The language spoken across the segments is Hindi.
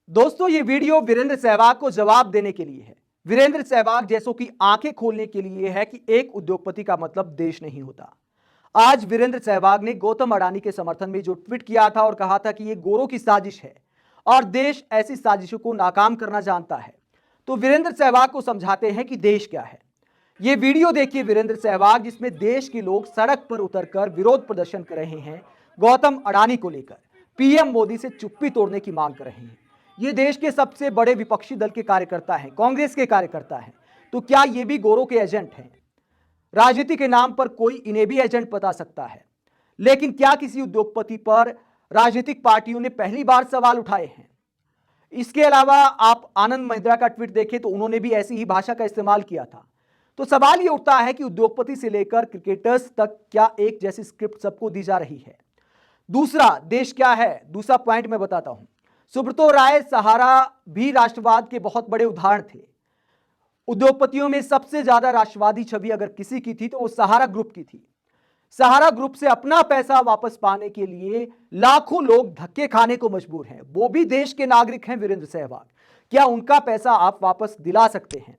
दोस्तों, ये वीडियो वीरेंद्र सहवाग को जवाब देने के लिए है। वीरेंद्र सहवाग जैसों की आंखें खोलने के लिए है कि एक उद्योगपति का मतलब देश नहीं होता। आज वीरेंद्र सहवाग ने गौतम अडानी के समर्थन में जो ट्वीट किया था और कहा था कि ये गोरों की साजिश है और देश ऐसी साजिशों को नाकाम करना जानता है। तो वीरेंद्र सहवाग को समझाते हैं कि देश क्या है। ये वीडियो देखिए वीरेंद्र सहवाग, जिसमें देश के लोग सड़क पर उतरकर विरोध प्रदर्शन कर रहे हैं गौतम अडानी को लेकर, पीएम मोदी से चुप्पी तोड़ने की मांग कर रहे हैं। ये देश के सबसे बड़े विपक्षी दल के कार्यकर्ता हैं, कांग्रेस के कार्यकर्ता हैं। तो क्या ये भी गोरों के एजेंट हैं? राजनीति के नाम पर कोई इन्हें भी एजेंट बता सकता है, लेकिन क्या किसी उद्योगपति पर राजनीतिक पार्टियों ने पहली बार सवाल उठाए हैं? इसके अलावा आप आनंद महिंद्रा का ट्वीट देखें तो उन्होंने भी ऐसी ही भाषा का इस्तेमाल किया था। तो सवाल यह उठता है कि उद्योगपति से लेकर क्रिकेटर्स तक क्या एक जैसी स्क्रिप्ट सबको दी जा रही है? दूसरा, देश क्या है? दूसरा पॉइंट मैं बताता हूं। सुब्रतो राय सहारा भी राष्ट्रवाद के बहुत बड़े उदाहरण थे। उद्योगपतियों में सबसे ज्यादा राष्ट्रवादी छवि अगर किसी की थी तो वो सहारा ग्रुप की थी। सहारा ग्रुप से अपना पैसा वापस पाने के लिए लाखों लोग धक्के खाने को मजबूर हैं। वो भी देश के नागरिक हैं वीरेंद्र सहवाग। क्या उनका पैसा आप वापस दिला सकते हैं?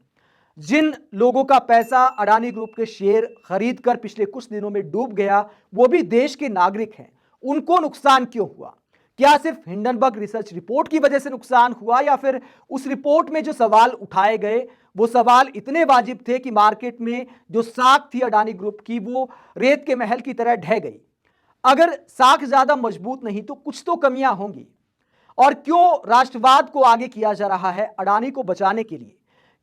जिन लोगों का पैसा अडानी ग्रुप के शेयर खरीदकर पिछले कुछ दिनों में डूब गया, वो भी देश के नागरिक हैं। उनको नुकसान क्यों हुआ? क्या सिर्फ हिंडनबर्ग रिसर्च रिपोर्ट की वजह से नुकसान हुआ, या फिर उस रिपोर्ट में जो सवाल उठाए गए वो सवाल इतने वाजिब थे कि मार्केट में जो साख थी अडानी ग्रुप की वो रेत के महल की तरह ढह गई? अगर साख ज्यादा मजबूत नहीं तो कुछ तो कमियां होंगी। और क्यों राष्ट्रवाद को आगे किया जा रहा है अडानी को बचाने के लिए?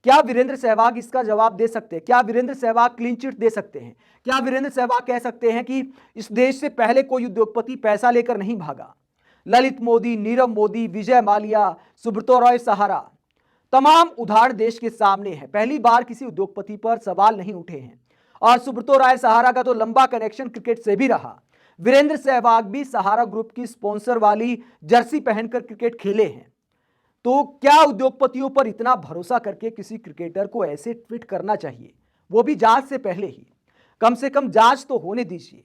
क्या वीरेंद्र सहवाग इसका जवाब दे सकते हैं? क्या वीरेंद्र सहवाग क्लीन चिट दे सकते हैं? क्या वीरेंद्र सहवाग कह सकते हैं कि इस देश से पहले कोई उद्योगपति पैसा लेकर नहीं भागा? ललित मोदी, नीरव मोदी, विजय माल्या, सुब्रतो रॉय सहारा, तमाम उदाहरण देश के सामने है। पहली बार किसी उद्योगपति पर सवाल नहीं उठे हैं। और सुब्रतो राय सहारा का तो लंबा कनेक्शन क्रिकेट से भी रहा। वीरेंद्र सहवाग भी सहारा ग्रुप की स्पॉन्सर वाली जर्सी पहनकर क्रिकेट खेले हैं। तो क्या उद्योगपतियों पर इतना भरोसा करके किसी क्रिकेटर को ऐसे ट्वीट करना चाहिए, वो भी जांच से पहले ही? कम से कम जांच तो होने दीजिए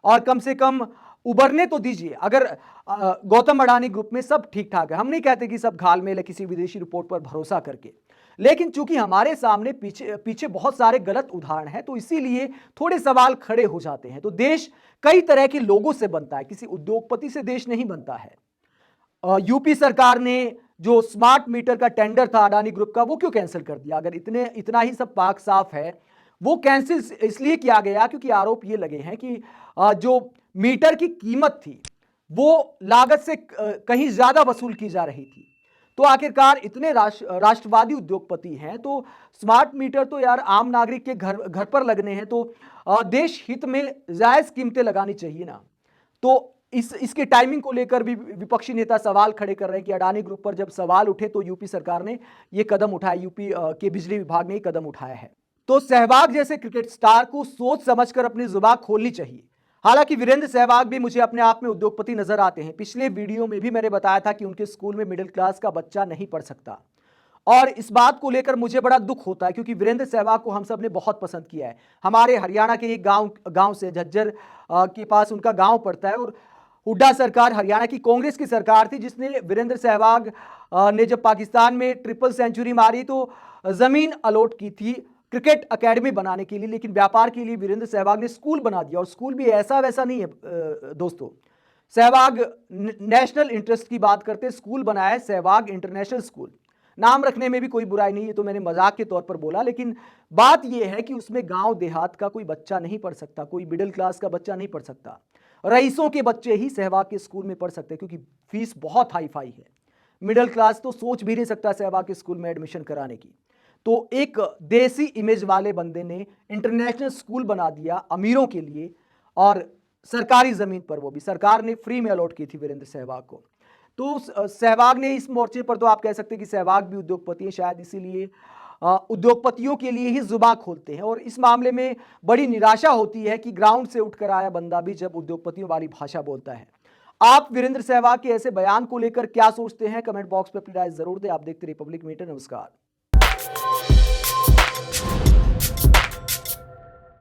और कम से कम उबरने तो दीजिए। अगर गौतम अडानी ग्रुप में सब ठीक ठाक है, हम नहीं कहते कि सब घालमेल है किसी विदेशी रिपोर्ट पर भरोसा करके, लेकिन चूंकि हमारे सामने पीछे बहुत सारे गलत उदाहरण हैं, तो इसीलिए थोड़े सवाल खड़े हो जाते हैं। तो देश कई तरह के लोगों से बनता है, किसी उद्योगपति से देश नहीं बनता है। यूपी सरकार ने जो स्मार्ट मीटर का टेंडर था अडानी ग्रुप का, वो क्यों कैंसिल कर दिया? अगर इतना ही सब पाक साफ है, वो कैंसिल इसलिए किया गया क्योंकि आरोप ये लगे हैं कि जो मीटर की कीमत थी वो लागत से कहीं ज्यादा वसूल की जा रही थी। तो आखिरकार इतने राष्ट्रवादी उद्योगपति हैं, तो स्मार्ट मीटर तो यार आम नागरिक के घर घर पर लगने हैं, तो देश हित में जायज कीमतें लगानी चाहिए ना। तो इसके टाइमिंग को लेकर भी विपक्षी नेता सवाल खड़े कर रहे हैं कि अडानी ग्रुप पर जब सवाल उठे तो यूपी सरकार ने यह कदम उठाया, यूपी के बिजली विभाग ने यह कदम उठाया है। तो सहवाग जैसे क्रिकेट स्टार को सोच समझकर अपनी जुबान खोलनी चाहिए। हालांकि वीरेंद्र सहवाग भी मुझे अपने आप में उद्योगपति नजर आते हैं। पिछले वीडियो में भी मैंने बताया था कि उनके स्कूल में मिडिल क्लास का बच्चा नहीं पढ़ सकता, और इस बात को लेकर मुझे बड़ा दुख होता है क्योंकि वीरेंद्र सहवाग को हम सब ने बहुत पसंद किया है। हमारे हरियाणा के एक गांव से झज्जर के पास उनका गांव पड़ता है, और हुड्डा सरकार हरियाणा की कांग्रेस की सरकार थी जिसने वीरेंद्र सहवाग ने जब पाकिस्तान में ट्रिपल सेंचुरी मारी तो जमीन अलॉट की थी क्रिकेट एकेडमी बनाने के लिए, लेकिन व्यापार के लिए वीरेंद्र सहवाग ने स्कूल बना दिया। और स्कूल भी ऐसा वैसा नहीं है दोस्तों। सहवाग नेशनल इंटरेस्ट की बात करते, स्कूल बनाया है सहवाग इंटरनेशनल स्कूल। नाम रखने में भी कोई बुराई नहीं है, तो मैंने मजाक के तौर पर बोला, लेकिन बात यह है कि उसमें गांव देहात का कोई बच्चा नहीं पढ़ सकता, कोई मिडिल क्लास का बच्चा नहीं पढ़ सकता। रईसों के बच्चे ही सहवाग के स्कूल में पढ़ सकते हैं क्योंकि फीस बहुत हाई फाई है। मिडिल क्लास तो सोच भी नहीं सकता सहवाग के स्कूल में एडमिशन कराने की। तो एक देसी इमेज वाले बंदे ने इंटरनेशनल स्कूल बना दिया अमीरों के लिए, और सरकारी जमीन पर, वो भी सरकार ने फ्री में अलॉट की थी वीरेंद्र सहवाग को। तो सहवाग ने इस मोर्चे पर, तो आप कह सकते हैं कि सहवाग भी उद्योगपति है, शायद इसीलिए उद्योगपतियों के लिए ही जुबान खोलते हैं। और इस मामले में बड़ी निराशा होती है कि ग्राउंड से उठकर आया बंदा भी जब उद्योगपतियों वाली भाषा बोलता है। आप वीरेंद्र सहवाग के ऐसे बयान को लेकर क्या सोचते हैं? कमेंट बॉक्स में अपनी राय जरूर दें। आप देखते रहिए पब्लिक मीटर। नमस्कार।